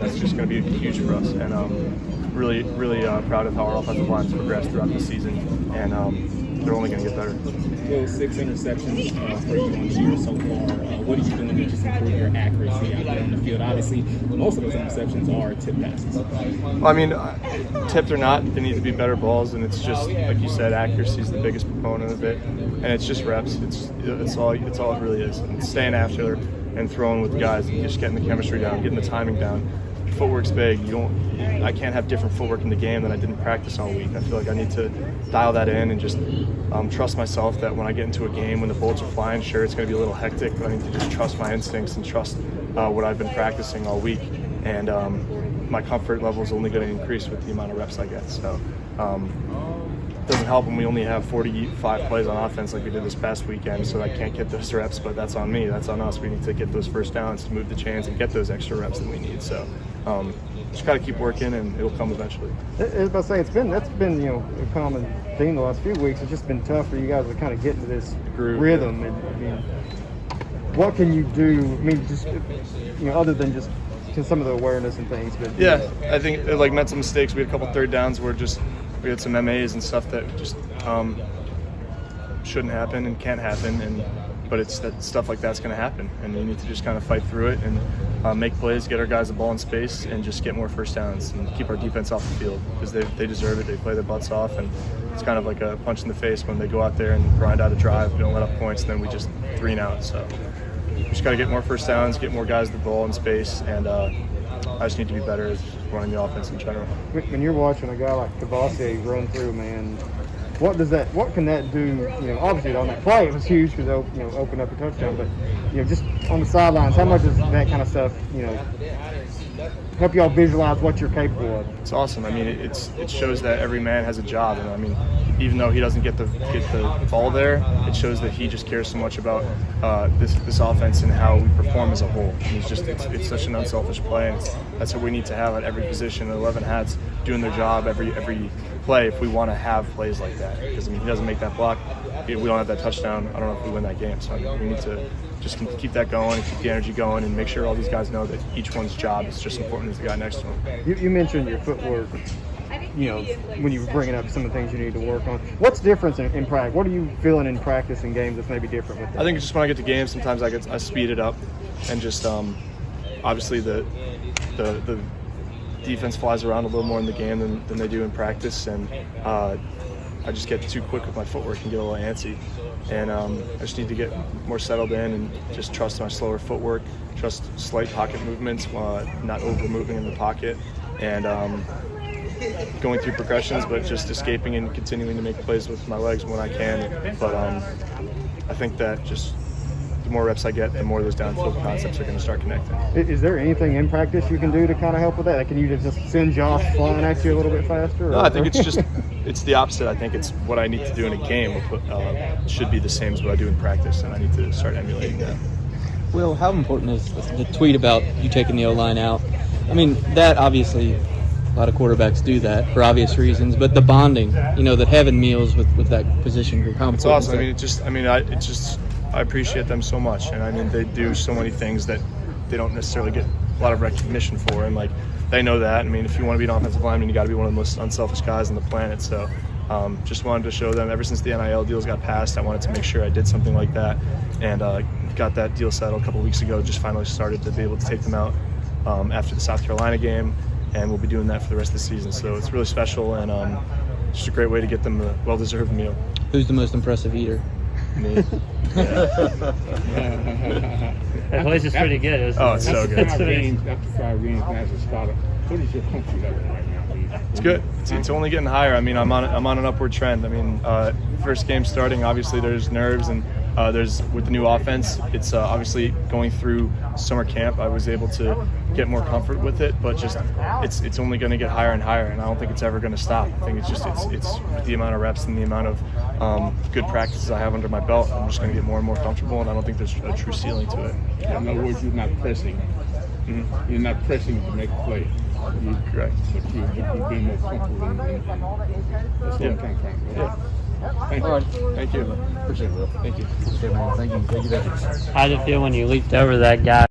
that's just going to be huge for us. And really proud of how our offensive line's progressed throughout the season, and they're only going to get better. Those 6 interceptions for you on the year so far, what are you doing to just improve your accuracy out there on the field? Obviously, most of those interceptions are tip passes. Well, I mean, tipped or not, they need to be better balls, and it's just, like you said, accuracy is the biggest proponent of it, and it's just reps. It's all it really is. And staying after and throwing with the guys and just getting the chemistry down, getting the timing down. Footwork's big. I can't have different footwork in the game than I did in practice all week. I feel like I need to dial that in and just trust myself that when I get into a game, when the bullets are flying, sure, it's going to be a little hectic, but I need to just trust my instincts and trust what I've been practicing all week. And my comfort level is only going to increase with the amount of reps I get. So it doesn't help when we only have 45 plays on offense like we did this past weekend, so I can't get those reps, but that's on me. That's on us. We need to get those first downs to move the chains and get those extra reps that we need. So just got to keep working, and it'll come eventually. As I say, that's been a common theme the last few weeks. It's just been tough for you guys to kind of get into this rhythm. And I mean, what can you do? I mean, just other than just some of the awareness and things. But yeah, I think like mental mistakes. We had a couple third downs where we had some MAs and stuff that just shouldn't happen and can't happen, but it's that stuff like that's going to happen, and you need to just kind of fight through it and make plays, get our guys the ball in space, and just get more first downs and keep our defense off the field because they deserve it. They play their butts off, and it's kind of like a punch in the face when they go out there and grind out a drive. We don't let up points, and then we just 3 and out. So we just got to get more first downs, get more guys the ball in space, and I just need to be better at running the offense in general. When you're watching a guy like Cavassi run through, man, what can that do? Obviously on that play it was huge because opened up a touchdown, but just on the sidelines, how much does that kind of stuff help y'all visualize what you're capable of? It's awesome. I mean, it shows that every man has a job, and I mean, even though he doesn't get the ball there, it shows that he just cares so much about this offense and how we perform as a whole. And it's such an unselfish play, and that's what we need to have at every position. 11 hats doing their job every play if we want to have plays like that. Because I mean, he doesn't make that block, we don't have that touchdown. I don't know if we win that game. So I mean, we need to just keep that going and keep the energy going and make sure all these guys know that each one's job is just as important as the guy next to him. You mentioned your footwork. When you were bringing up some of the things you need to work on. What's different in practice? What are you feeling in practice and games that's maybe different with that? I think just when I get to games, sometimes I speed it up, and just obviously the defense flies around a little more in the game than they do in practice, and I just get too quick with my footwork and get a little antsy. And I just need to get more settled in and just trust my slower footwork, trust slight pocket movements, not over moving in the pocket, and going through progressions, but just escaping and continuing to make plays with my legs when I can. But I think that just the more reps I get, the more those downfield concepts are going to start connecting. Is there anything in practice you can do to kind of help with that? Like, can you just send Josh flying at you a little bit faster? No, I think it's the opposite. I think it's what I need to do in a game should be the same as what I do in practice, and I need to start emulating that. Will, how important is the tweet about you taking the O-line out? I mean, that obviously – a lot of quarterbacks do that for obvious reasons, but the bonding, that having meals with that position group, how important it's awesome. I appreciate them so much, and I mean they do so many things that they don't necessarily get a lot of recognition for, and like they know that. I mean, if you want to be an offensive lineman, you got to be one of the most unselfish guys on the planet. So, just wanted to show them. Ever since the NIL deals got passed, I wanted to make sure I did something like that, and got that deal settled a couple weeks ago. Just finally started to be able to take them out after the South Carolina game. And we'll be doing that for the rest of the season. So it's really special, and just a great way to get them a well-deserved meal. Who's the most impressive eater? Me. That place is pretty good, isn't it? Oh, it's so good. After 5 games as a starter, what is your comfort level right now? It's good. It's only getting higher. I mean, I'm on an upward trend. I mean, first game starting, obviously there's nerves, and there's with the new offense, it's obviously going through summer camp. I was able to get more comfort with it, but just it's only going to get higher and higher, and I don't think it's ever going to stop. I think it's with the amount of reps and the amount of good practices I have under my belt, I'm just going to get more and more comfortable, and I don't think there's a true ceiling to it. In other words, you're not pressing. Mm-hmm. You're not pressing to make a play. Correct. But you're being more comfortable. That's what I'm trying to find. Yeah. Thank you. All right. Thank you. Appreciate it, Will. Thank you. Thank you. How did it feel when you leaped over that guy?